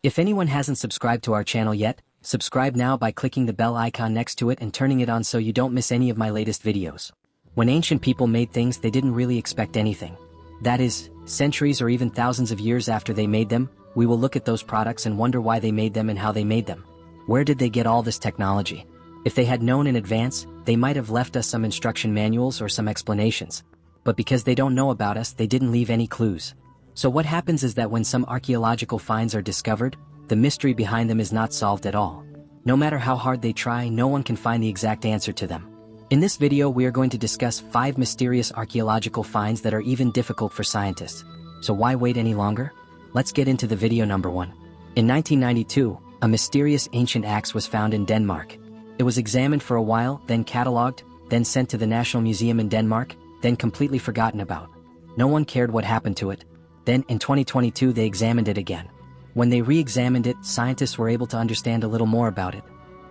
If anyone hasn't subscribed to our channel yet, subscribe now by clicking the bell icon next to it and turning it on so you don't miss any of my latest videos. When ancient people made things, they didn't really expect anything. That is, centuries or even thousands of years after they made them, we will look at those products and wonder why they made them and how they made them. Where did they get all this technology? If they had known in advance, they might have left us some instruction manuals or some explanations. But because they don't know about us, they didn't leave any clues. So what happens is that when some archaeological finds are discovered, the mystery behind them is not solved at all. No matter how hard they try, no one can find the exact answer to them. In this video, we are going to discuss 5 mysterious archaeological finds that are even difficult for scientists. So why wait any longer? Let's get into the video. Number 1. In 1992, a mysterious ancient axe was found in Denmark. It was examined for a while, then catalogued, then sent to the National Museum in Denmark, then completely forgotten about. No one cared what happened to it. Then, in 2022, they examined it again. When they re-examined it, scientists were able to understand a little more about it.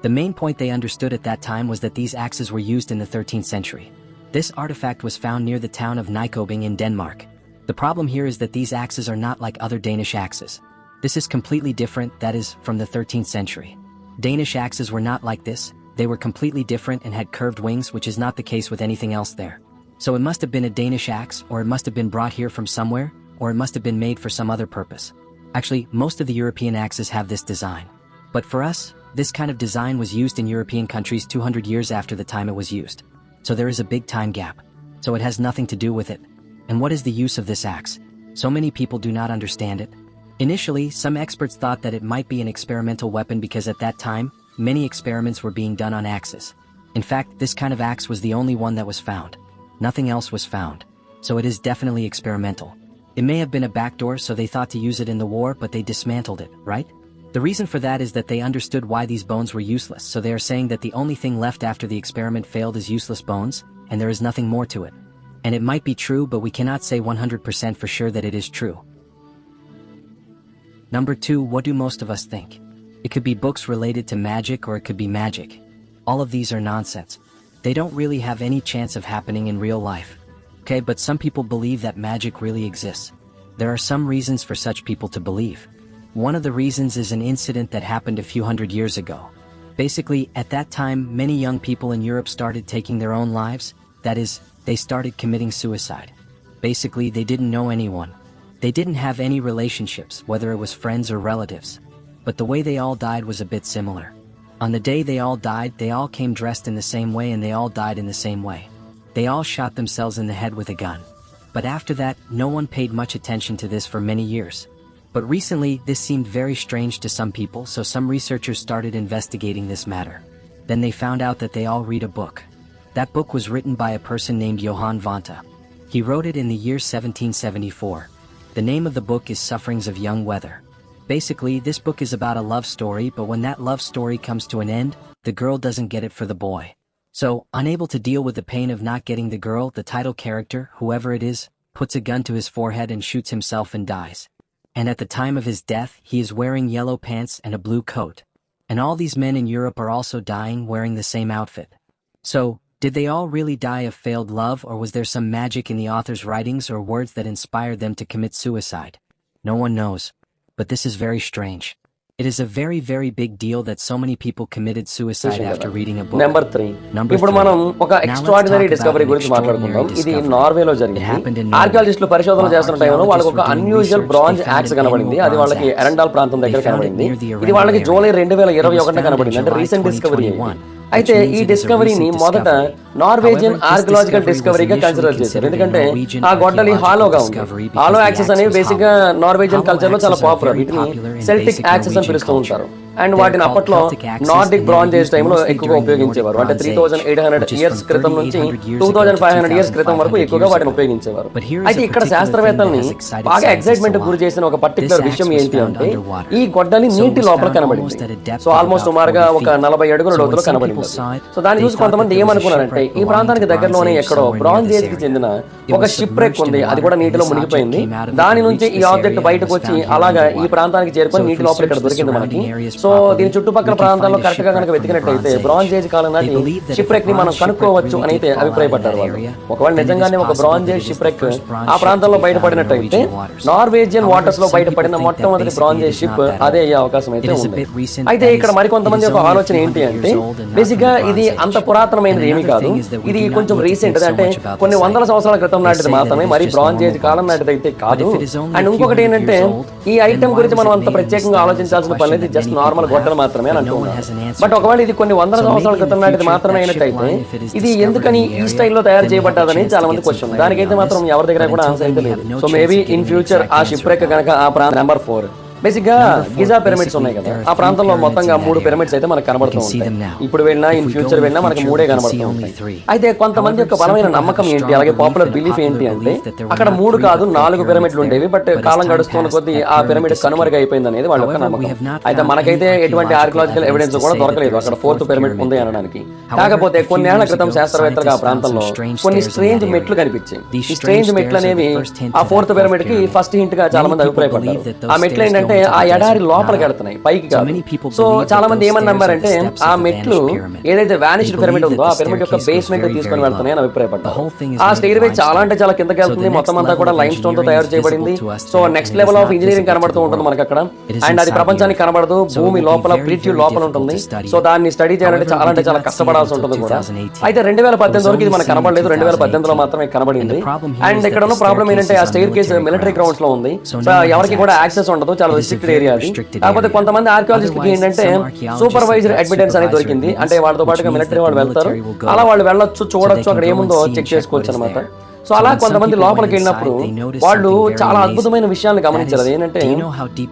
The main point they understood at that time was that these axes were used in the 13th century. This artifact was found near the town of Nykøbing in Denmark. The problem here is that these axes are not like other Danish axes. This is completely different, that is, from the 13th century. Danish axes were not like this, they were completely different and had curved wings, which is not the case with anything else there. So it must have been a Danish axe, or it must have been brought here from somewhere, or it must have been made for some other purpose. Actually, most of the European axes have this design. But for us, this kind of design was used in European countries 200 years after the time it was used. So there is a big time gap. So it has nothing to do with it. And what is the use of this axe? So many people do not understand it. Initially, some experts thought that it might be an experimental weapon because at that time, many experiments were being done on axes. In fact, this kind of axe was the only one that was found. Nothing else was found. So it is definitely experimental. It may have been a backdoor, so they thought to use it in the war, but they dismantled it, right? The reason for that is that they understood why these bones were useless, so they are saying that the only thing left after the experiment failed is useless bones, and there is nothing more to it. And it might be true, but we cannot say 100% for sure that it is true. Number 2, what do most of us think? It could be books related to magic, or it could be magic. All of these are nonsense. They don't really have any chance of happening in real life. Okay, but some people believe that magic really exists. There are some reasons for such people to believe. One of the reasons is an incident that happened a few hundred years ago. Basically, at that time, many young people in Europe started taking their own lives. That is, they started committing suicide. Basically, they didn't know anyone. They didn't have any relationships, whether it was friends or relatives. But the way they all died was a bit similar. On the day they all died, they all came dressed in the same way and they all died in the same way. They all shot themselves in the head with a gun. But after that, no one paid much attention to this for many years. But recently, this seemed very strange to some people, so some researchers started investigating this matter. Then they found out that they all read a book. That book was written by a person named Young Werther. He wrote it in the year 1774. The name of the book is Sufferings of Young Werther. Basically, this book is about a love story, but when that love story comes to an end, the girl doesn't get it for the boy. So, unable to deal with the pain of not getting the girl, the title character, whoever it is, puts a gun to his forehead and shoots himself and dies. And at the time of his death, he is wearing yellow pants and a blue coat. And all these men in Europe are also dying wearing the same outfit. So, did they all really die of failed love, or was there some magic in the author's writings or words that inspired them to commit suicide? No one knows. But this is very strange. It is a very, very big deal that so many people committed suicide after reading a book. Number 3. ఇప్పుడు మనం ఒక extraordinary discovery గురించి మాట్లాడుకుందాం. ఇది నార్వేలో జరిగింది. ఆర్కియాలజిస్టులు పరిశోధన చేస్తున్న టైంలో వాళ్ళకి ఒక అన్యూజువల్ బ్రాంజ్ యాక్స్ కనబడింది. అది వాళ్ళకి ఎరండాల్ ప్రాంతం దగ్గర కనబడింది. ఇది వాళ్ళకి జూలై 2021 కనబడింది. అంటే రీసెంట్ డిస్కవరీ. అయితే ఈ డిస్కవరీని మొదట నార్వేజియన్ ఆర్కియాలజికల్ డిస్కవరీగా కన్సిడర్ చేశారు. ఎందుకంటే ఆ గొడ్డలి హాలోగా ఉంది. హాలో యాక్సెస్ అనేవి బేసిక్ గా నార్వేజియన్ కల్చర్ లో చాలా పాపులర్. వీటిని సెల్టిక్ యాక్సెస్ అని పిలుస్తూ ఉంటారు. అండ్ వాటిని అప్పట్లో నార్డిక్ బ్రాంజ్ ఏజ్ టైంలో ఎక్కువగా ఉపయోగించేవారు. అంటే 3800 ఇయర్స్ క్రితం నుంచి 2500 ఇయర్స్ క్రితం వరకు ఎక్కువగా వాటిని ఉపయోగించేవారు. అయితే ఇక్కడ శాస్త్రవేత్తల్ని బాగా ఎక్సైట్మెంట్ గురి చేసిన ఒక పర్టికులర్ విషయం ఏంటి అంటే ఈ గొడ్డలి నీటి లోపల కనబడింది. సో ఆల్మోస్ట్ సుమారుగా ఒక 40 అడుగుల లోతులో కనబడింది. సో దాన్ని చూసి కొంతమంది ఏమనుకున్నారంటే ఈ ప్రాంతానికి దగ్గరలోనే ఎక్కడో బ్రాంజ్ ఏజ్ కి చెందిన ఒక షిప్ రెక్ ఉంది. అది కూడా నీటిలో మునిగిపోయింది. దాని నుంచి ఈ ఆబ్జెక్ట్ బయటకు వచ్చి అలాగా ఈ ప్రాంతానికి చేరుకొని నీటి లోపల ఇక్కడ దొరికింది మనకి. సో దీని చుట్టుపక్కల ప్రాంతాల్లో కరెక్ట్ గా కనుక వెతికినట్టయితే బ్రాంజ్ ఏజ్ కాలం నాటి షిప్ రెక్ ని మనం కనుక్కోవచ్చు అని అయితే అభిప్రాయపడ్డారు వాళ్ళు. ఒకవేళ నిజంగానే ఒక బ్రాంజ్ ఏజ్ షిప్ రెక్ ఆ ప్రాంతంలో బయటపడినట్టయితే నార్వేజియన్ వాటర్స్ లో బయటపడిన మొట్టమొదటి బ్రాంజ్ ఏజ్ షిప్ అదే అయ్యే అవకాశం అయితే ఉంది. అయితే ఇక్కడ మరికొంతమంది ఒక ఆలోచన ఏంటి అంటే బేసిక్ గా ఇది అంత పురాతనమైనది ఏమీ కాదు, ఇది కొంచెం రీసెంట్, అంటే కొన్ని వందల సంవత్సరాల క్రితం నాటిది మాత్రమే, మరి బ్రాంజ్ ఏజ్ కాలం నాటిది అయితే కాదు. అండ్ ఇంకొకటి ఏంటంటే ఈ ఐటమ్ గురించి మనం అంత ప్రత్యేకంగా ఆలోచించాల్సిన పని లేదు, జస్ట్ నార్మల్ గొడ్డలు మాత్రమే అని అంటున్నాం. బట్ ఒకవేళ ఇది కొన్ని వందల సంవత్సరాల క్రితం నాటిది మాత్రమే అయినట్టయితే ఇది ఎందుకని ఈ స్టైల్లో తయారు చేయబడ్డదని చాలా మంది క్వశ్చన్. దానికైతే మాత్రం ఎవరి దగ్గర కూడా ఆన్సర్ అయితే లేదు. సో మేబీ ఇన్ ఫ్యూచర్ ఆ షిప్ రెక్ కనుక ఆ ప్రాంతం నెంబర్ 4 బేసిక్ గా గిజా పిరమిడ్స్ ఉన్నాయి కదా, ఆ ప్రాంతంలో మొత్తంగా 3 పిరమిడ్స్ అయితే మనకు కనబడుతూ ఉంటాయి. ఇప్పుడు వెళ్ళినా ఇన్ ఫ్యూచర్ వెళ్ళినా మనకి 3 కనబడుతూ ఉంటాయి. అయితే కొంతమంది యొక్క బలమైన నమ్మకం ఏంటి, అలాగే పాపులర్ బిలీఫ్ ఏంటి అంటే అక్కడ 3 కాదు 4 పిరమిడ్లు ఉండేవి, బట్ కాలం గడుస్తున్న కొద్దీ ఆ పిరమిడ్ కనుమరుగు అయిపోయింది అనేది వాళ్ళ యొక్క నమ్మకం. అయితే మనకైతే ఎటువంటి ఆర్కియలాజికల్ ఎవిడెన్స్ కూడా దొరకలేదు అక్కడ 4th పిరమిడ్ ఉంది అనడానికి. కాకపోతే కొన్నేళ్ల క్రితం శాస్త్రవేత్తలకు ఆ ప్రాంతంలో కొన్ని స్ట్రేంజ్ మెట్లు కనిపించాయి. ఈ స్ట్రేంజ్ మెట్లు అనేవి ఆ 4th పిరమిడ్ కి ఫస్ట్ హింట్ గా చాలా మంది అభిప్రాయపడ్డారు. ఆ మెట్లు ఏంటంటే ఆ ఎడారి లోపలికి వెళ్తున్నాయి, పైకి కాదు. సో చాలా మంది ఏమని నమ్మారంటే ఆ మెట్లు ఏదైతే వానిష్డ్ పిరమిడ్ ఉందో ఆ పిరమిడ్ యొక్క బేస్మెంట్ తీసుకొని వెళ్తున్నాయి అని అభిప్రాయపడ్డారు. ఆ స్టైర్ వే చాలా అంటే చాలా కిందకి వెళ్తుంది, మొత్తం అంతా కూడా లైమ్ స్టోన్ తో తయారు చేయబడింది. So next level of engineering కనబడుతూ ఉంటుంది మనకి అక్కడ. అండ్ అది ప్రపంచానికి కనబడదు, భూమి లోపల ప్రిట్యూ లోపల ఉంటుంది. సో దాన్ని స్టడీ చేయాలంటే చాలా అంటే చాలా కష్టపడాల్సి ఉంటుంది కూడా. అయితే 2018 వరకు ఇది మనకు కనబడలేదు, 2018లో మాత్రమే కనబడింది. అండ్ ఇక్కడ ఉన్న ప్రాబ్లం ఏంటంటే ఆ స్టైర్ కేస్ మిలిటరీ గ్రౌండ్స్ లో ఉంది, సో ఎవరికి కూడా యాక్సెస్ ఉండదు, చాలా రిస్ట్రిక్టెడ్ ఏరియా అది. కాకపోతే కొంతమంది ఆర్కియాలజిస్ట్ కి ఏంటంటే సూపర్వైజర్ అడ్మిటెన్స్ అనేది దొరికింది, అంటే వాళ్ళతో పాటుగా మిలిటరీ వాళ్ళు వెళ్తారు, అలా వాళ్ళు వెళ్ళొచ్చు, చూడొచ్చు, అక్కడ ఏముందో చెక్ చేసుకోవచ్చు అనమాట. సో అలా కొంతమంది లోపలికి వెళ్ళినప్పుడు వాళ్ళు చాలా అద్భుతమైన విషయాన్ని గమనించారు. అదేంటంటే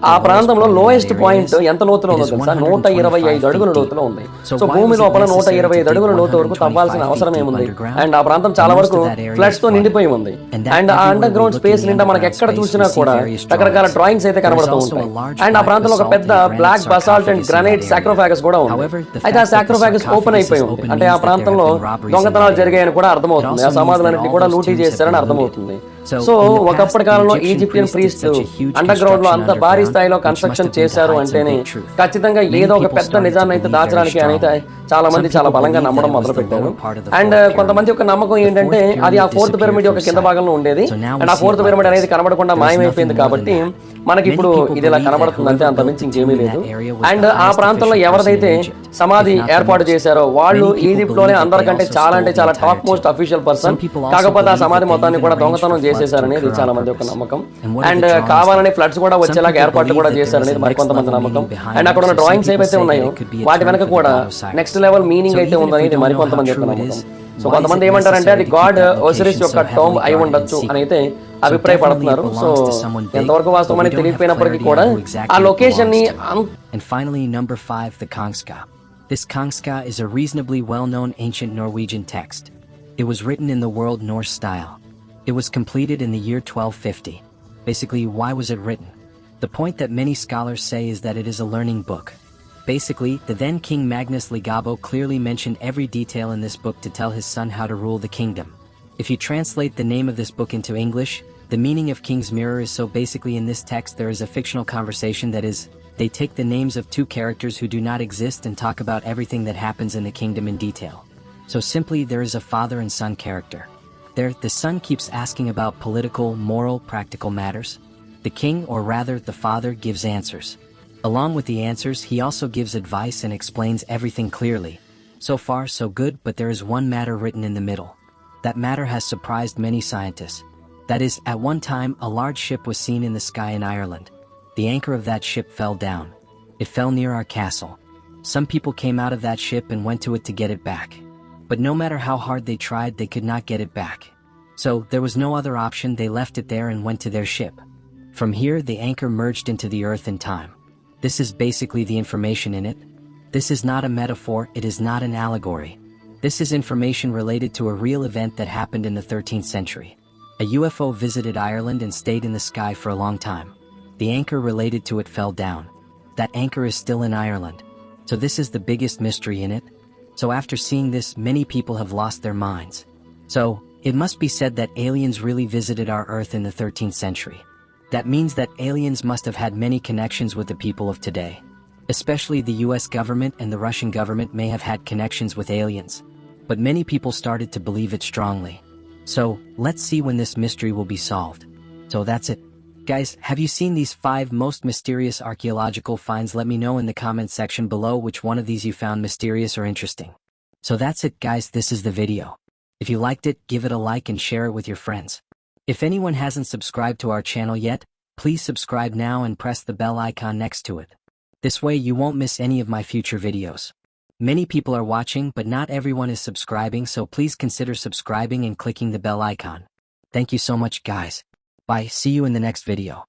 ఆ ప్రాంతంలో లోయెస్ట్ పాయింట్ ఎంత లోతులో ఉందో తెలుసా, 125 అడుగుల లోతులో ఉంది. సో భూమి లోపల 125 అడుగుల లోతు వరకు తవ్వాల్సిన అవసరం ఏముంది. అండ్ ఆ ప్రాంతం చాలా వరకు ఫ్లడ్స్ తో నిండిపోయి ఉంది. అండ్ ఆ అండర్ గ్రౌండ్ స్పేస్ నిండా మనకి ఎక్కడ చూసినా కూడా రకరకాల డ్రాయింగ్స్ అయితే కనబడుతూ ఉంటాయి. అండ్ ఆ ప్రాంతంలో ఒక పెద్ద బ్లాక్ బసాల్ట్ అండ్ గ్రానైట్ సాక్రోఫాగస్ కూడా ఉంది. అయితే ఆ సాక్రోఫాగస్ ఓపెన్ అయిపోయి ఉంది, అంటే ఆ ప్రాంతంలో దొంగతనాలు జరిగాయని కూడా అర్థమవుతుంది, ఆ సమాధులన్నింటినీ కూడా లూటీ చేశారని అర్థమవుతుంది. సో ఒకప్పటి కాలంలో ఈజిప్షియన్ ప్రీస్ట్ అండర్ గ్రౌండ్ లో అంత భారీ స్థాయిలో కన్స్ట్రక్షన్ చేశారు అంటేనే ఖచ్చితంగా ఏదో ఒక పెద్ద నిజాన్ని అయితే దాచడానికి అయితే చాలా మంది చాలా బలంగా నమ్మడం మొదలు పెట్టారు. అండ్ కొంతమంది యొక్క నమ్మకం ఏంటంటే అది ఆ 4th పిరమిడ్ యొక్క కింద భాగంలో ఉండేది, అండ్ ఆ 4th పిరమిడ్ అనేది కనబడకుండా మాయమైపోయింది. కాబట్టి మనకి ఇప్పుడు ఇది ఇలా కనబడుతుంది అంతే, అంత మించి ఇంకేమీ లేదు. అండ్ ఆ ప్రాంతంలో ఎవరిదైతే సమాధి ఏర్పాటు చేశారో వాళ్ళు ఈజిప్ట్ లోనే అందరికంటే చాలా అంటే చాలా టాప్ మోస్ట్ అఫీషియల్ పర్సన్. కాకపోతే ఆ సమాధి మొత్తాన్ని కూడా దొంగతనం చేసేసారనేది చాలా మంది యొక్క నమ్మకం. అండ్ కావాలని ఫ్లడ్స్ కూడా వచ్చేలాగా ఏర్పాట్లు కూడా చేశారనేది మరికొంతమంది నమ్మకం. అండ్ అక్కడ ఉన్న డ్రాయింగ్స్ ఏవైతే ఉన్నాయో వాటి వెనక కూడా నెక్స్ట్ లెవెల్ మీనింగ్ అయితే ఉందనేది మరికొంతమంది యొక్క నమ్మకం. సో కొంతమంది ఏమంటారంటే అది గాడ్ ఒసిరిస్ యొక్క టోమ్ అయి ఉండొచ్చు అని అయితే అభిప్రాయపడుతున్నారు. సో ఎంతవరకు వాస్తవమని తెలియకపోయినప్పటికీ కూడా ఆ లొకేషన్ ని. And finally, number 5, the Kangska. This Kangska is a reasonably well-known ancient Norwegian text. It was written in the World Norse style. It was completed in the year 1250. Basically, why was it written? The point that many scholars say is that it is a learning book. Basically, the then King Magnus Ligabo clearly mentioned every detail in this book to tell his son how to rule the kingdom. If you translate the name of this book into English, the meaning of King's Mirror is so basically in this text there is a fictional conversation, that is, they take the names of 2 characters who do not exist and talk about everything that happens in the kingdom in detail. So simply there is a father and son character. There, the son keeps asking about political, moral, practical matters. The king, or rather the father, gives answers. Along with the answers, he also gives advice and explains everything clearly. So far, so good, but there is one matter written in the middle. That matter has surprised many scientists. That is, at one time, a large ship was seen in the sky in Ireland. The anchor of that ship fell down. It fell near our castle. Some people came out of that ship and went to it to get it back. But no matter how hard they tried, they could not get it back. So, there was no other option, they left it there and went to their ship. From here, the anchor merged into the earth in time. This is basically the information in it. This is not a metaphor, it is not an allegory. This is information related to a real event that happened in the 13th century. A UFO visited Ireland and stayed in the sky for a long time. The anchor related to it fell down. That anchor is still in Ireland. So this is the biggest mystery in it. So after seeing this, many people have lost their minds. So, it must be said that aliens really visited our Earth in the 13th century. That means that aliens must have had many connections with the people of today. Especially the US government and the Russian government may have had connections with aliens, but many people started to believe it strongly. So, let's see when this mystery will be solved. So that's it. Guys, have you seen these 5 most mysterious archaeological finds? Let me know in the comment section below which one of these you found mysterious or interesting. So that's it guys, this is the video. If you liked it, give it a like and share it with your friends. If anyone hasn't subscribed to our channel yet, please subscribe now and press the bell icon next to it. This way you won't miss any of my future videos. Many people are watching but not everyone is subscribing, so please consider subscribing and clicking the bell icon. Thank you so much guys. Bye, see you in the next video.